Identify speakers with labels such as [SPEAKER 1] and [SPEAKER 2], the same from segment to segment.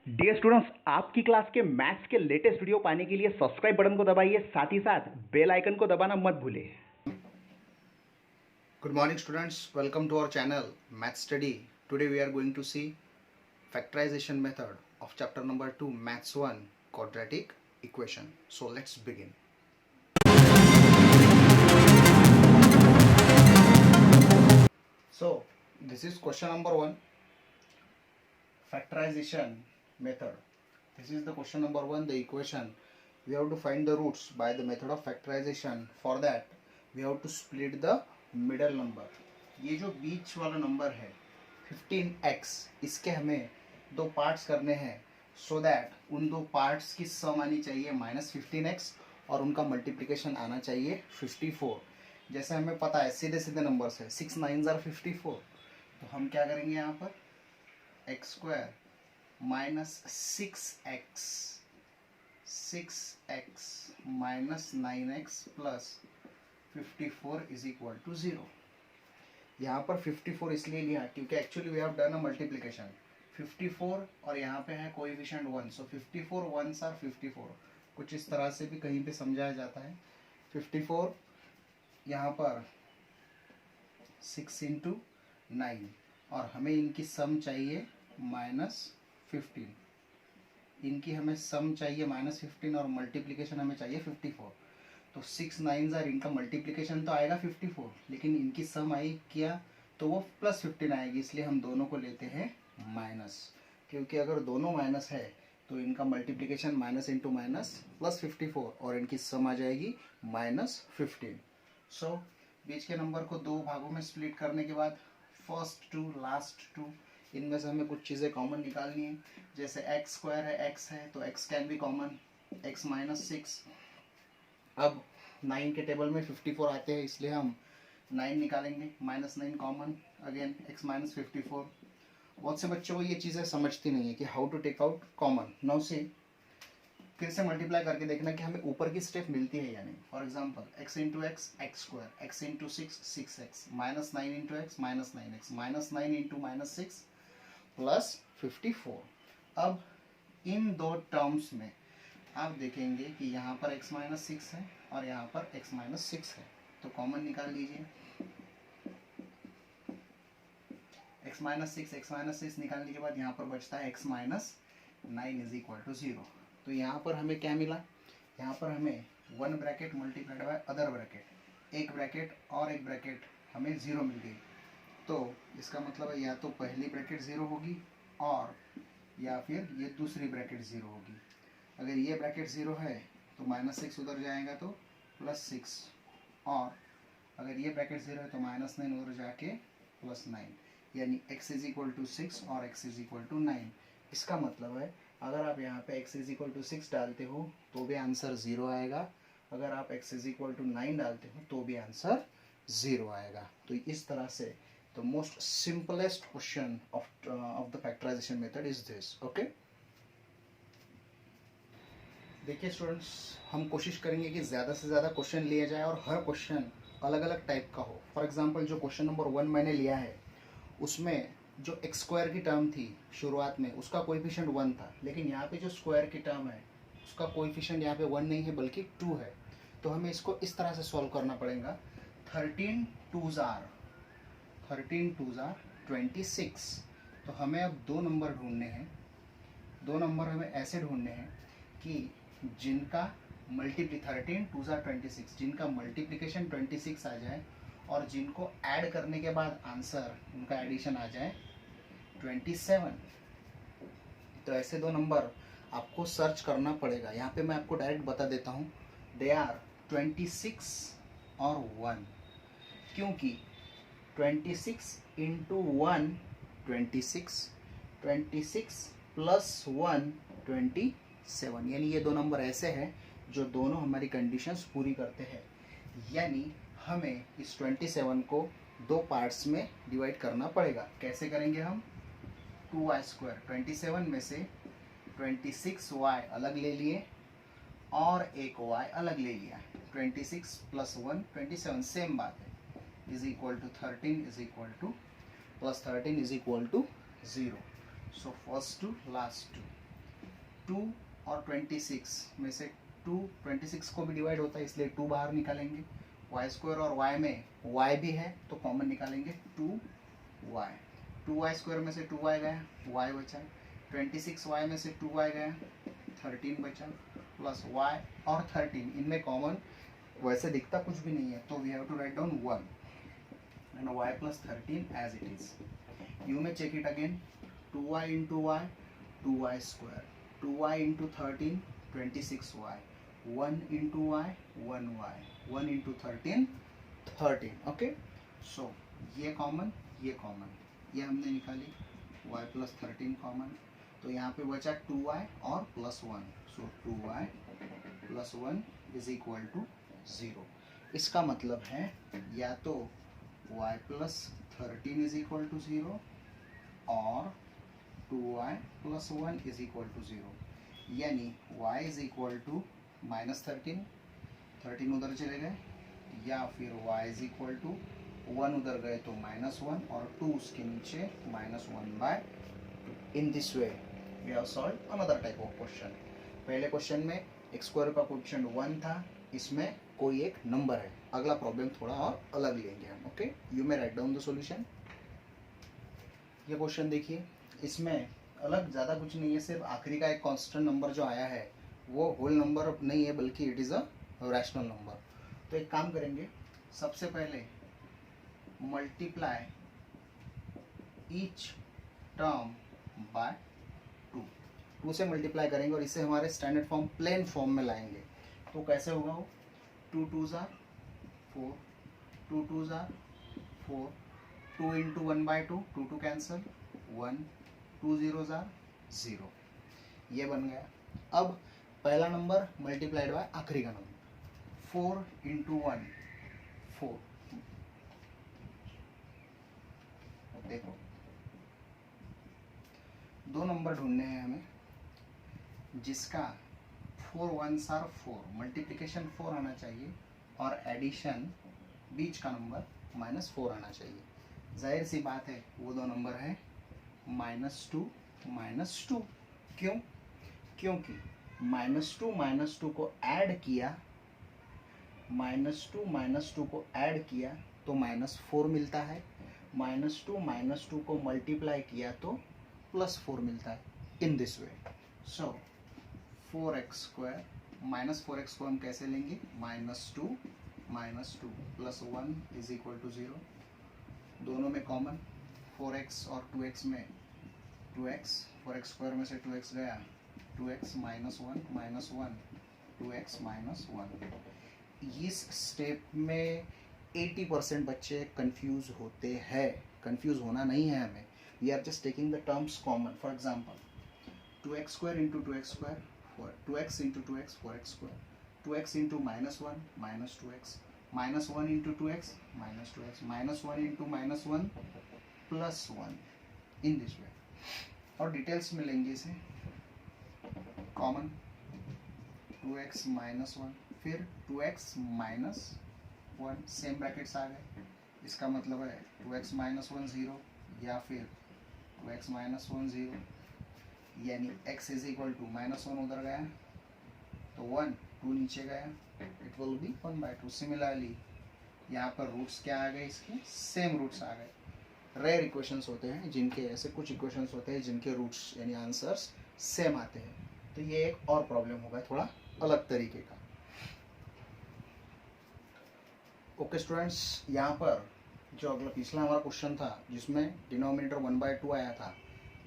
[SPEAKER 1] Dear students, आपकी class के maths के लेटेस्ट वीडियो पाने के लिए सब्सक्राइब बटन को दबाइए, साथ ही साथ बेल आइकन को दबाना मत भूलिए।
[SPEAKER 2] Good morning students, welcome to our channel Math Study. Today we are going to see factorization method of chapter number 2 Maths 1 quadratic equation. So let's begin. So this is question number 1, factorization method. This is the question number 1, the equation. We have to find the roots by the method of factorization. For that we have to split the middle number. ये जो बीच वाला number है 15x, इसके हमें दो parts करने हैं so that उन दो पार्ट्स की सम आनी चाहिए -15x और उनका मल्टीप्लिकेशन आना चाहिए 54। जैसे हमें पता है सीधे सीधे नंबर्स है 6 9 are 54, तो हम क्या करेंगे यहाँ पर x square -6x minus 9x plus 54 is equal to 0। यहाँ पर 54 इसलिए लिया क्योंकि actually we have done a multiplication 54 और यहाँ पे है कोएफिशिएंट 1, सो 54 1s are 54। कुछ इस तरह से भी कहीं पे समझाया जाता है। 54 यहाँ पर 6 इंटू 9 और हमें इनकी सम चाहिए -15, इनकी हमें सम चाहिए -15 और मल्टीप्लिकेशन हमें चाहिए 54। तो 6 9s are, इनका मल्टीप्लिकेशन तो आएगा 54 लेकिन इनकी सम आई किया तो वो +15 आएगी, इसलिए हम दोनों को लेते हैं माइनस, क्योंकि अगर दोनों माइनस है तो इनका मल्टीप्लिकेशन माइनस इंटू माइनस +54 और इनकी सम आ जाएगी -15। सो बीच के नंबर को दो भागों में स्प्लिट करने के बाद फर्स्ट टू लास्ट टू, इनमें से हमें कुछ चीज़ें कॉमन निकालनी है। जैसे एक्स स्क्वायर है, एक्स है तो x can be common, x -6। अब 9 के टेबल में 54 आते हैं इसलिए हम 9 निकालेंगे, -9 कॉमन, अगेन x -54। बहुत से बच्चों को ये चीज़ें समझती नहीं है कि how to take out common. Now see फिर से मल्टीप्लाई करके देखना कि हमें ऊपर की स्टेप मिलती है या नहीं। For example x into x x square, x into 6 6x, -9 into x -9x, -9 into -6 plus 54। अब इन दो टर्म्स में आप देखेंगे कि यहाँ पर x -6 है और यहाँ पर x -6 है, तो कॉमन निकाल लीजिए। x -6 निकालने के बाद यहाँ पर बचता है x -9 इज इक्वल टू 0। तो यहाँ पर हमें क्या मिला, यहाँ पर हमें 1 bracket multiplied by other bracket, एक ब्रैकेट और एक ब्रैकेट हमें 0 मिल गई। तो इसका मतलब है या तो पहली ब्रैकेट 0 होगी और या फिर ये दूसरी ब्रैकेट 0 होगी। अगर ये ब्रैकेट 0 है तो -6 उधर जाएगा तो +6, और अगर ये ब्रैकेट 0 है तो -9 उधर जाके +9, यानी x इज इक्वल टू 6 और x इज इक्वल टू 9। इसका मतलब है अगर आप यहाँ पे x इज इक्वल टू 6 डालते हो तो भी आंसर 0 आएगा, अगर आप x इज इक्वल टू 9 डालते हो तो भी आंसर 0 आएगा। तो इस तरह से the most simplest question of the factorization method is this. Okay, देखिए स्टूडेंट्स, हम कोशिश करेंगे कि ज़्यादा से ज़्यादा क्वेश्चन लिए जाए और हर क्वेश्चन अलग अलग टाइप का हो। फॉर एग्जांपल जो क्वेश्चन नंबर 1 मैंने लिया है उसमें जो एक्स स्क्वायर की टर्म थी शुरुआत में उसका कोएफिशिएंट 1 था, लेकिन यहाँ पे जो स्क्वायर की टर्म है उसका कोएफिशिएंट यहाँ पे 1 नहीं है बल्कि 2 है। तो हमें इसको इस तरह से सॉल्व करना पड़ेगा। 13 2s are 26। तो हमें अब दो नंबर ढूंढने हैं, दो नंबर हमें ऐसे ढूंढने हैं कि जिनका 13 2s are 26, जिनका मल्टीप्लिकेशन 26 आ जाए और जिनको ऐड करने के बाद आंसर उनका एडिशन आ जाए 27। तो ऐसे दो नंबर आपको सर्च करना पड़ेगा। यहाँ पे मैं आपको डायरेक्ट बता देता हूँ, दे आर 26 और 1, क्योंकि 26 इंटू 1 26 प्लस 1 27, यानी ये दो नंबर ऐसे हैं जो दोनों हमारी कंडीशंस पूरी करते हैं। यानी हमें इस 27 को दो पार्ट्स में डिवाइड करना पड़ेगा। कैसे करेंगे हम, 2y², 27 में से 26y अलग ले लिए और एक y अलग ले लिया, 26 प्लस 1 27, सेम बात है, is equal to 13 is equal to +13 is equal to 0। So first two last two, 2 और 26 में से 2 26 को भी डिवाइड होता है, इसलिए 2 बाहर निकालेंगे। वाई स्क्वायर और वाई में वाई भी है तो कॉमन निकालेंगे 2y। 2y स्क्वायर में से 2y गया, y बचा। 26y में से 2y गया, 13 बचा, प्लस y और 13 इनमें कॉमन वैसे दिखता कुछ भी नहीं है, तो we have to write down 1 and y plus 13 as it is. You may check it again, 2y into Y 2y square, 2y into 13 26y, 1 into Y 1y, 1 into 13 13। Okay, so ये common, ये हमने निकाली, y plus 13 common, तो यहाँ पे बचा 2y और plus 1, so 2y plus 1 is equal to 0। इसका मतलब है या तो y plus 13 is equal to 0 और 2y plus 1 is equal to 0, यानी y is equal to minus 13 उधर चले गए, या फिर y इज इक्वल टू 1 उधर गए तो -1 और 2 उसके नीचे -1/2। In this way we have solved another type of question. पहले क्वेश्चन में x स्क्वायर का कोएफिशिएंट 1 था, इसमें कोई एक नंबर है। अगला प्रॉब्लम थोड़ा और अलग लेंगे हम। Okay, you may write down the solution. ये क्वेश्चन देखिए, इसमें अलग ज़्यादा कुछ नहीं है, सिर्फ आखिरी का एक कांस्टेंट नंबर जो आया है वो होल नंबर नहीं है, बल्कि it is a rational number. तो एक काम करेंगे, सबसे पहले मल्टीप्लाई ईच टर्म बाय 2 से मल्टीप्लाई करेंगे और इसे हमारे स्टैंडर्ड फॉर्म प्लेन फॉर्म में लाएंगे। तो कैसे होगा वो, 2 2s are 4, 2 2s are 4, 2 into 1/2, 2 2 cancel, 1, 2 0s are 0, ये बन गया। अब पहला नंबर मल्टीप्लाइड बाय आखिरी का नंबर, 4 इंटू 1 4। देखो, दो नंबर ढूंढने हैं हमें जिसका 4 1s are 4, मल्टीप्लिकेशन 4 आना चाहिए और एडिशन बीच का नंबर -4 आना चाहिए। जाहिर सी बात है वो दो नंबर है -2 -2। क्यों? क्योंकि -2 को ऐड किया, -2 को ऐड किया तो -4 मिलता है, -2 को मल्टीप्लाई किया तो +4 मिलता है। इन this way, so 4x square -4x को हम कैसे लेंगे, -2 प्लस 1 इज इक्वल टू 0। दोनों में कॉमन, 4x और 2x में 2x, 4x स्क्वायर में से 2x गया, 2x -1 2x -1। इस स्टेप में 80% बच्चे कंफ्यूज होते हैं। कंफ्यूज होना नहीं है हमें, we are just taking the terms common. For example 2x square into 2x square 2x into 2x 4x square, 2x into -1 -2x, -1 into 2x -2x, -1 into -1 +1, in this way. और details में लेंगे इसे common, 2x -1 फिर 2x -1, same brackets आ गए। इसका मतलब है 2x -1 0 या फिर 2x -1 0, यानी x इज इक्वल टू -1 उधर गया तो 1, 2 नीचे गया, इट विल बी 1/2। सिमिलरली यहाँ पर रूट्स क्या आ गए, इसके सेम रूट्स आ गए। रेयर इक्वेशंस होते हैं जिनके, ऐसे कुछ इक्वेशंस होते हैं जिनके रूट्स यानी आंसर्स सेम आते हैं, तो ये एक और प्रॉब्लम होगा थोड़ा अलग तरीके का। ओके स्टूडेंट्स, यहाँ पर जो अगला पिछला हमारा क्वेश्चन था जिसमें डिनोमिनेटर 1/2 आया था,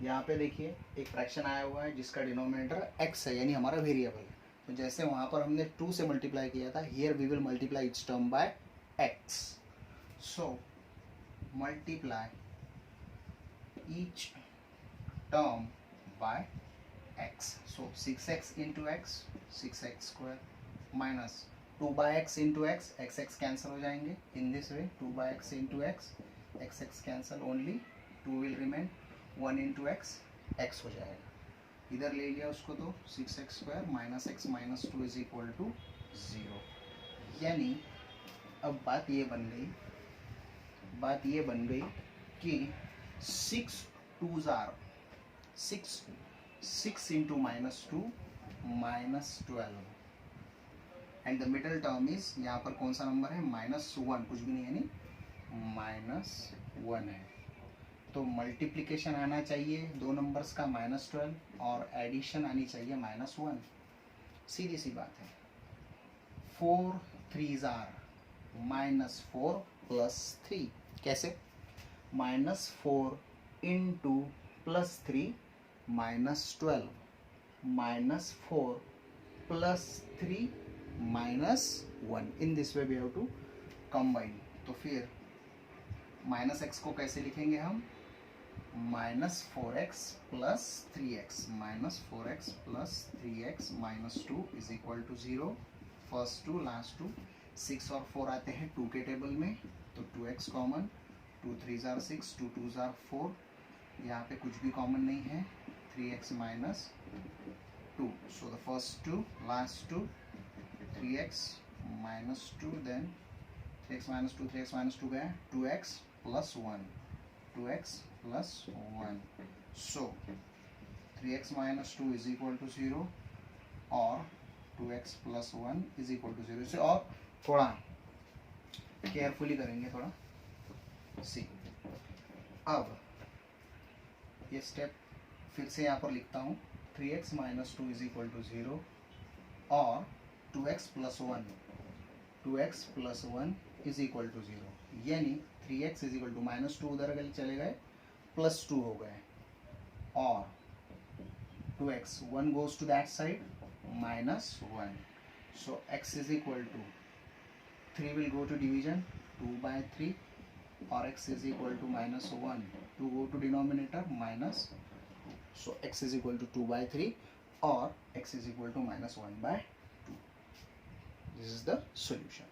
[SPEAKER 2] यहाँ पे देखिए एक फ्रैक्शन आया हुआ है जिसका डिनोमिनेटर x है, यानी हमारा वेरिएबल है। तो जैसे वहाँ पर हमने 2 से मल्टीप्लाई किया था, here we will multiply its term by x। So multiply each term by x। So 6x into x 6x square minus 2/x into x, x cancel हो जाएंगे। In this way 2/x into x cancel, only 2 will remain, 1 into x हो जाएगा। इधर ले लिया उसको तो 6x square -x -2 is equal to 0। यानी अब बात ये बन गई कि 6 2s are 6 6 into minus 2 minus 12 and the middle term is, यहाँ पर कौन सा नंबर है, -1, कुछ भी नहीं है, नहीं -1 है। तो मल्टीप्लिकेशन आना चाहिए दो नंबर्स का -12 और एडिशन आनी चाहिए -1, सीधी सी बात है। 4 3s आर -4 + 3, कैसे, -4 into +3 -12 -4 + 3 -1, in this way we have to combine. तो फिर -x को कैसे लिखेंगे हम, -4x + 3x -4x + 3x -2 = 0। First two last to, 6 और 4 आते हैं 2 के टेबल में, तो 2x common, 2 3s are 6, 2 2s are 4, यहाँ पे कुछ भी कॉमन नहीं है, 3x - 2, so the first two last two 3x - 2, then 3x - 2 3x - 2 गया, 2x + 1 2x + 1, सो 3x - 2 = 0 और 2x + 1 = 0। इसे और थोड़ा केयरफुली करेंगे, थोड़ा सी। अब ये स्टेप फिर से यहाँ पर लिखता हूँ, 3x - 2 = 0 और 2x + 1 = 0, यानी 3x = -2 उधर चले गए, +2 हो गए, और 2x 1 goes to that side, -1, so x = 3 will go to division 2/3 और x = -1 to go to denominator -2, so x = 2/3 और x = -1/2. This is the solution.